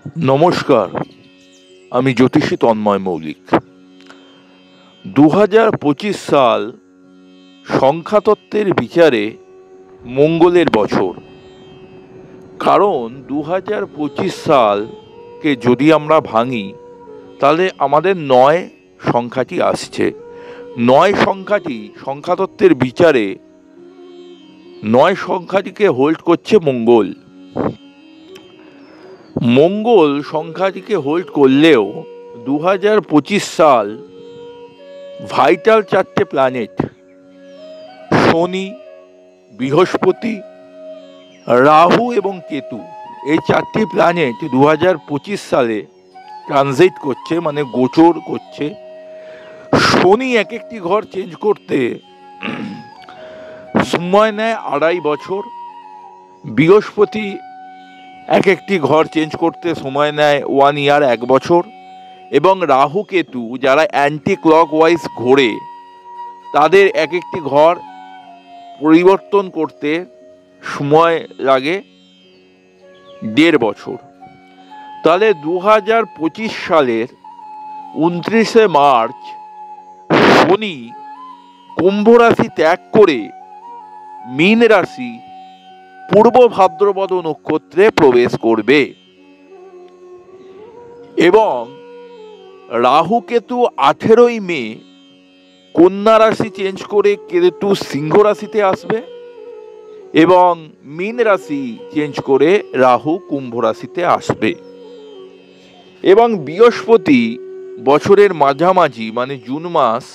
নমস্কার, আমি জ্যোতিষী তন্ময় মৌলিক। 2025 সাল সংখ্যাতত্ত্বের বিচারে মঙ্গলের বছর। কারণ 2025 সালকে যদি আমরা ভাঙি তাহলে আমাদের 9 সংখ্যাটি আসছে। 9 সংখ্যাটি সংখ্যাতত্ত্বের বিচারে 9 সংখ্যাটিকে হোল্ড করছে মঙ্গল। মঙ্গল সংখ্যাটিকে হোল্ড করলেও 2025 সাল ভাইটাল 4টে প্ল্যানেট শনি, বৃহস্পতি, রাহু এবং কেতু, এই 4টি প্ল্যানেট 2025 সালে ট্রানজিট করছে, মানে গোচর করছে। শনি এক একটি ঘর চেঞ্জ করতে সময় নেয় 2.5 বছর। বৃহস্পতি এক একটি ঘর চেঞ্জ করতে সময় নেয় 1 ইয়ার, 1 বছর। এবং রাহু কেতু যারা অ্যান্টি ক্লকওয়াইজ ঘোরে তাদের এক একটি ঘর পরিবর্তন করতে সময় লাগে 1.5 বছর। তাহলে 2025 সালের 29শে মার্চ শনি কুম্ভ রাশি ত্যাগ করে মীন রাশি পূর্ব ভাদ্রপদ নক্ষত্রে প্রবেশ করবে এবং রাহু কেতু 18ই মে কন্যা রাশি চেঞ্জ করে কেতু সিংহ রাশিতে আসবে এবং মীন রাশি চেঞ্জ করে রাহু কুম্ভ রাশিতে আসবে। এবং বৃহস্পতি বছরের মাঝামাঝি মানে জুন মাস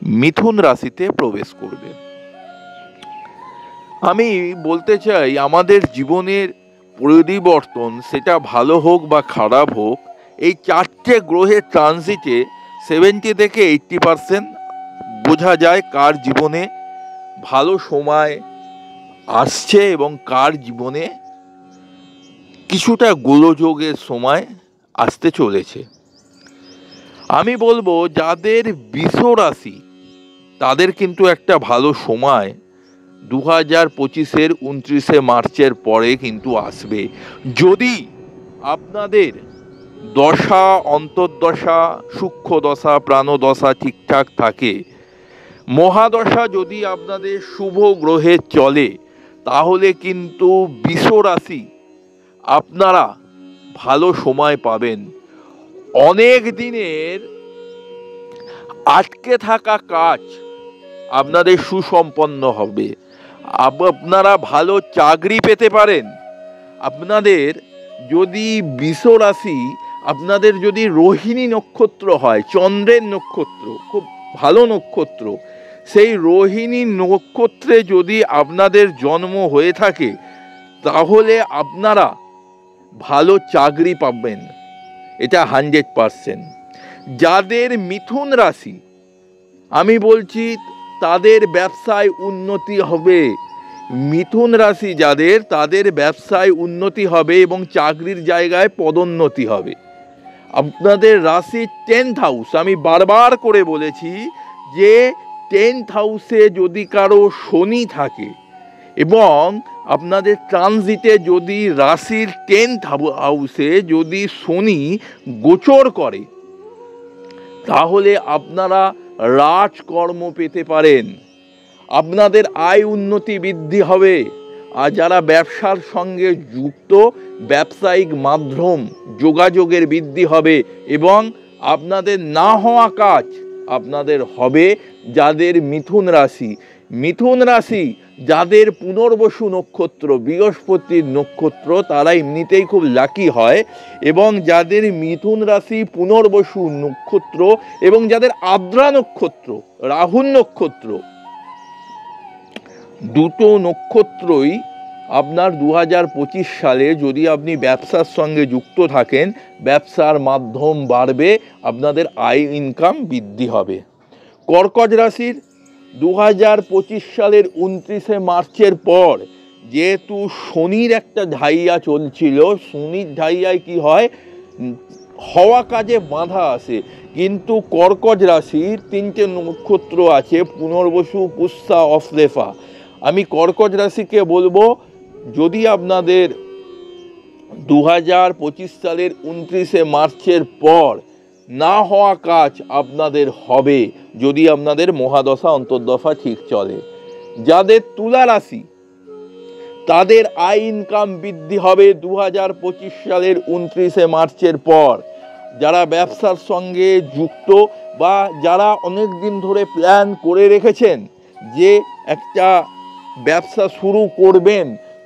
মিথুন রাশিতে প্রবেশ করবে। আমি বলতে চাই, আমাদের জীবনের পরিবর্তন, সেটা ভালো হোক বা খারাপ হোক, এই 4টে গ্রহের ট্রানজিটে 70 থেকে 80% বোঝা যায় কার জীবনে ভালো সময় আসছে এবং কার জীবনে কিছুটা গোলযোগের সময় আসতে চলেছে। আমি বলবো যাদের বৃষ রাশি তাদের কিন্তু একটা ভালো সময় 2025-এর 29শে মার্চের পরে কিন্তু আসবে। যদি আপনাদের দশা, অন্তর্দশা, সূক্ষ্ম দশা, প্রাণদশা ঠিকঠাক থাকে, মহাদশা যদি আপনাদের শুভ গ্রহে চলে, তাহলে কিন্তু বৃষ রাশি আপনারা ভালো সময় পাবেন। অনেক দিনের আটকে থাকা কাজ আপনাদের সুসম্পন্ন হবে। আপনারা ভালো চাকরি পেতে পারেন। আপনাদের যদি বৃষ রাশি, আপনাদের যদি রোহিণী নক্ষত্র হয়, চন্দ্রের নক্ষত্র, খুব ভালো নক্ষত্র, সেই রোহিণী নক্ষত্রে যদি আপনাদের জন্ম হয়ে থাকে, তাহলে আপনারা ভালো চাকরি পাবেন, এটা 100%। যাদের মিথুন রাশি, আমি বলছি তাদের ব্যবসায় উন্নতি হবে। মিথুন রাশি যাদের, তাদের ব্যবসায় উন্নতি হবে এবং চাকরির জায়গায় পদোন্নতি হবে। আপনাদের রাশি 10th হাউস, আমি বারবার করে বলেছি যে 10th হাউসে যদি কারো শনি থাকে এবং আপনাদের ট্রানজিটে যদি রাশির 10th হাউসে যদি শনি গোচর করে, তাহলে আপনারা রাজকর্ম পেতে পারেন, আপনাদের আয় উন্নতি বৃদ্ধি হবে। আর যারা ব্যবসার সঙ্গে যুক্ত, ব্যবসায়িক মাধ্যম যোগাযোগের বৃদ্ধি হবে এবং আপনাদের না হওয়া কাজ আপনাদের হবে। যাদের মিথুন রাশি, মিথুন রাশি যাদের পুনর্বসু নক্ষত্র, বৃহস্পতির নক্ষত্র, তারা এমনিতেই খুব লাকি হয়। এবং যাদের মিথুন রাশি, পুনর্বসু নক্ষত্র এবং যাদের আদ্রা নক্ষত্র, রাহু নক্ষত্র, দুটো নক্ষত্রই আপনার 2025 সালে যদি আপনি ব্যবসার সঙ্গে যুক্ত থাকেন, ব্যবসার মাধ্যম বাড়বে, আপনাদের আয় ইনকাম বৃদ্ধি হবে। কর্কট রাশির 2025 সালের 29শে মার্চের পর যেহেতু শনির একটা ঢাইয়া চলছিল, শনির ঢাইয়ায় কি হয়, হওয়া কাজে বাধা আসে। কিন্তু কর্কট রাশির 3টে নক্ষত্র আছে, পুনর্বসু, পুষ্যা, অশ্লেষা। আমি কর্কট রাশিকে বলবো, যদি আপনাদের 2025 সালের 29শে মার্চের পর না হওয়া কাজ আপনাদের হবে যদি আপনাদের মহাদশা অন্তর্দশা ঠিক চলে। যাদের তুলা রাশি তাদের আয় ইনকাম বৃদ্ধি হবে 2025 সালের 29শে মার্চের পর। যারা ব্যবসার সঙ্গে যুক্ত বা যারা অনেক দিন ধরে প্ল্যান করে রেখেছেন যে একটা ব্যবসা শুরু করবেন,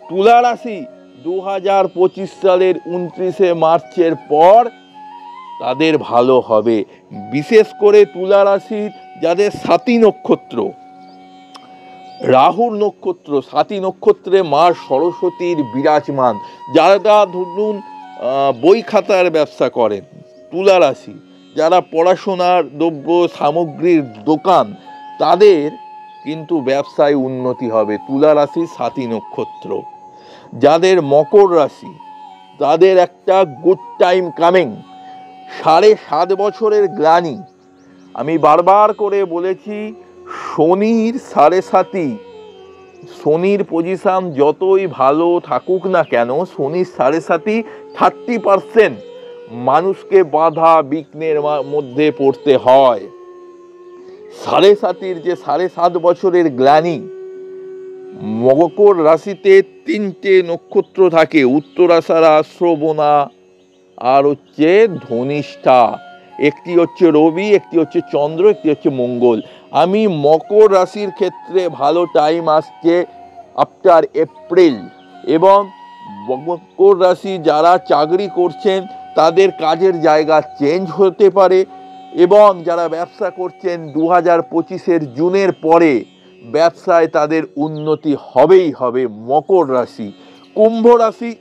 তুলা রাশি 2025 সালের 29শে মার্চের পর তাদের ভালো হবে। বিশেষ করে তুলা রাশির যাদের স্বাতী নক্ষত্র, রাহুর নক্ষত্র, স্বাতী নক্ষত্রে মা সরস্বতীর বিরাজমান, যারা ধরুন বই খাতার ব্যবসা করেন, তুলা রাশি যারা পড়াশোনার দ্রব্য সামগ্রীর দোকান, তাদের কিন্তু ব্যবসায় উন্নতি হবে। তুলা রাশি স্বাতী নক্ষত্র। যাদের মকর রাশি তাদের একটা গুড টাইম কামিং। 7.5 বছরের গ্লানি, আমি বারবার করে বলেছি শনির 7.5, শনির পজিশন যতই ভালো থাকুক না কেন, শনির 7.5 30% মানুষকে বাধা বিঘ্নের মধ্যে পড়তে হয়। 7.5 যে 7.5 বছরের গ্লানি। মকর রাশিতে 3টে নক্ষত্র থাকে, উত্তরাষাঢ়া, শ্রবণা আর হচ্ছে ধনিষ্ঠা। একটি হচ্ছে রবি, একটি হচ্ছে চন্দ্র, একটি হচ্ছে মঙ্গল। আমি মকর রাশির ক্ষেত্রে ভালো টাইম আসছে আফটার এপ্রিল। এবং মকর রাশি যারা চাকরি করছেন তাদের কাজের জায়গা চেঞ্জ হতে পারে। এবং যারা ব্যবসা করছেন 2025-এর জুনের পরে ব্যবসায় তাদের উন্নতি হবেই হবে। মকর রাশি। কুম্ভ রাশি,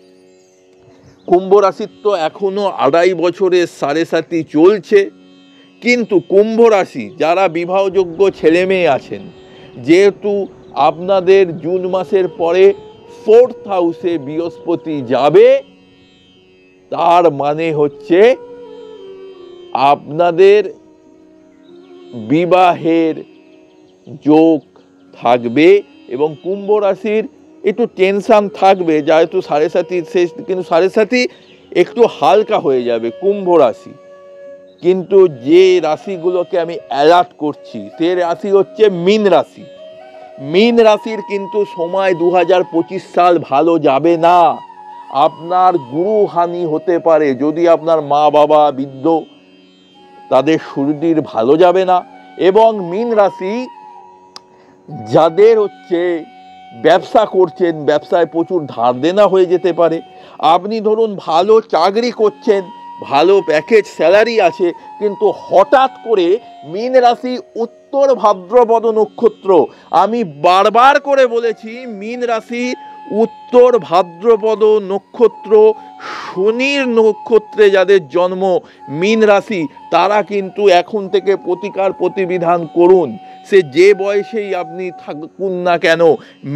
কুম্ভ রাশির তো এখনো 2.5 বছরের 7.5 চলছে, কিন্তু কুম্ভ রাশি যারা বিবাহযোগ্য ছেলে মেয়ে আছেন, যেহেতু আপনাদের জুন মাসের পরে 4th হাউসে বৃহস্পতি যাবে, তার মানে হচ্ছে আপনাদের বিবাহের যোগ থাকবে। এবং কুম্ভ রাশির একটু টেনশন থাকবে, যেহেতু 7.5 শেষ, কিন্তু 7.5 একটু হালকা হয়ে যাবে কুম্ভ রাশি। কিন্তু যে রাশিগুলোকে আমি অ্যালার্ট করছি সে রাশি হচ্ছে মীন রাশি। মীন রাশির কিন্তু সময় 2025 সাল ভালো যাবে না। আপনার গুরুহানি হতে পারে, যদি আপনার মা বাবা বৃদ্ধ, তাদের শরীর ভালো যাবে না। এবং মীন রাশি যাদের হচ্ছে ব্যবসা করছেন, ব্যবসায় প্রচুর ধার দেনা হয়ে যেতে পারে। আপনি ধরুন ভালো চাকরি করছেন, ভালো প্যাকেজ স্যালারি আছে, কিন্তু হঠাৎ করে মীন রাশি উত্তর ভাদ্রপদ নক্ষত্র, আমি বারবার করে বলেছি মীন রাশি উত্তর ভাদ্রপদ নক্ষত্র, শনির নক্ষত্রে যাদের জন্ম মীন রাশি, তারা কিন্তু এখন থেকে প্রতিকার প্রতিবিধান করুন। সে যে বয়সেই আপনি থাকুন না কেন,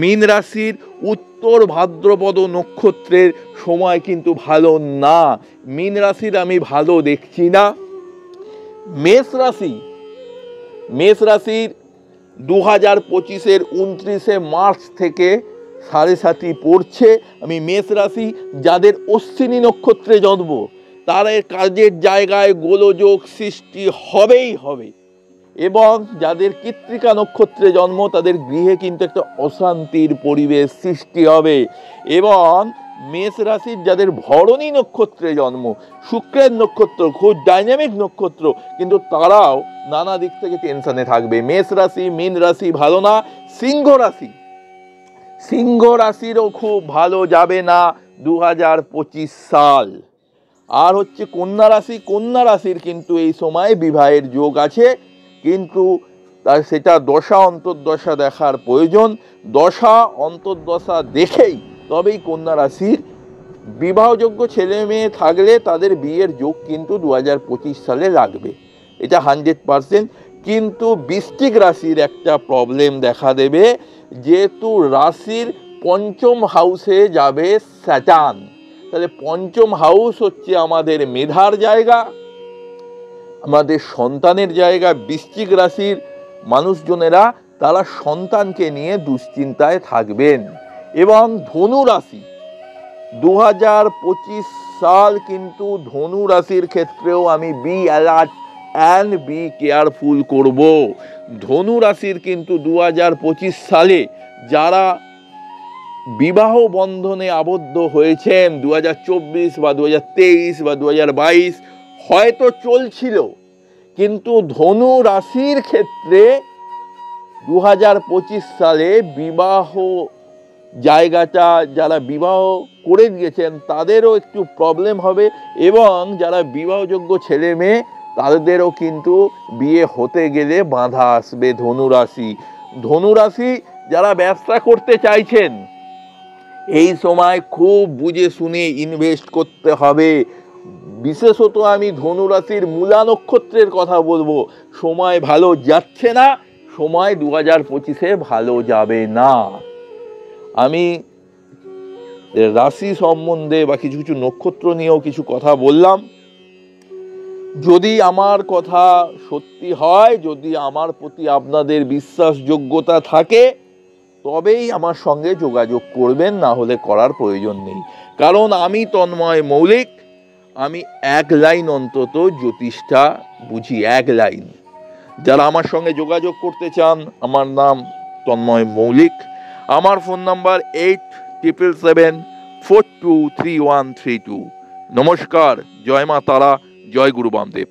মীন রাশির উত্তর ভাদ্রপদ নক্ষত্রের সময় কিন্তু ভালো না। মীন রাশির আমি ভালো দেখছি না। মেষ রাশি, মেষ রাশির 2025-এর 29শে মার্চ থেকে 7.5 পড়ছে। আমি মেষ রাশি যাদের অশ্বিনী নক্ষত্রে জন্ম, তারা কাজের জায়গায় গোলযোগ সৃষ্টি হবেই হবে। এবং যাদের কৃত্তিকা নক্ষত্রে জন্ম, তাদের গৃহে কিন্তু একটা অশান্তির পরিবেশ সৃষ্টি হবে। এবং মেষ রাশির যাদের ভরণী নক্ষত্রে জন্ম, শুক্রের নক্ষত্র, খুব ডাইনামিক নক্ষত্র, কিন্তু তারাও নানা দিক থেকে টেনশনে থাকবে। মেষ রাশি, মীন রাশি ভালো না। সিংহ রাশি, সিংহ রাশিরও খুব ভালো যাবে না 2025 সাল। আর হচ্ছে কন্যা রাশি, কন্যা রাশির কিন্তু এই সময় বিবাহের যোগ আছে, কিন্তু তার সেটা দশা অন্তর্দশা দেখার প্রয়োজন। দশা অন্তর্দশা দেখেই তবেই কন্যা রাশির বিবাহযোগ্য ছেলে মেয়ে থাকলে তাদের বিয়ের যোগ কিন্তু 2025 সালে লাগবে, এটা 100%। কিন্তু বৃশ্চিক রাশির একটা প্রবলেম দেখা দেবে, যেহেতু রাশির পঞ্চম হাউসে যাবে স্যাটার্ন। তাহলে পঞ্চম হাউস হচ্ছে আমাদের মেধার জায়গা, আমাদের সন্তানের জায়গা। বৃশ্চিক রাশির মানুষজনেরা তারা সন্তানকে নিয়ে দুশ্চিন্তায় থাকবেন। এবং ধনু রাশি, 2025 সাল কিন্তু ধনু রাশির ক্ষেত্রেও আমি be alert and be careful করব। ধনু রাশির কিন্তু 2025 সালে যারা বিবাহ বন্ধনে আবদ্ধ হয়েছেন 2024 বা 2023 বা 2022 হয়তো চলছিল, কিন্তু ধনু রাশির ক্ষেত্রে 2025 সালে বিবাহ জায়গাটা যারা বিবাহ করে দিয়েছেন তাদেরও একটু প্রবলেম হবে, এবং যারা বিবাহযোগ্য ছেলে মেয়ে তাদেরও কিন্তু বিয়ে হতে গেলে বাধা আসবে। ধনুরাশি যারা ব্যবসা করতে চাইছেন এই সময় খুব বুঝে শুনে ইনভেস্ট করতে হবে। বিশেষত আমি ধনুরাশির মূলা নক্ষত্রের কথা বলবো, সময় ভালো যাচ্ছে না, সময় 2025-এ ভালো যাবে না। আমি রাশি সম্বন্ধে বা কিছু কিছু নক্ষত্র নিয়েও কিছু কথা বললাম। যদি আমার কথা সত্যি হয়, যদি আমার প্রতি আপনাদের বিশ্বাসযোগ্যতা থাকে, তবেই আমার সঙ্গে যোগাযোগ করবেন, না হলে করার প্রয়োজন নেই। কারণ আমি তন্ময় মৌলিক, আমি এক লাইন অন্তত জ্যোতিষটা বুঝি, এক লাইন। যারা আমার সঙ্গে যোগাযোগ করতে চান, আমার নাম তন্ময় মৌলিক, আমার ফোন নাম্বার 8777423132। নমস্কার, জয় মা তারা, জয় গুরু বামদেব।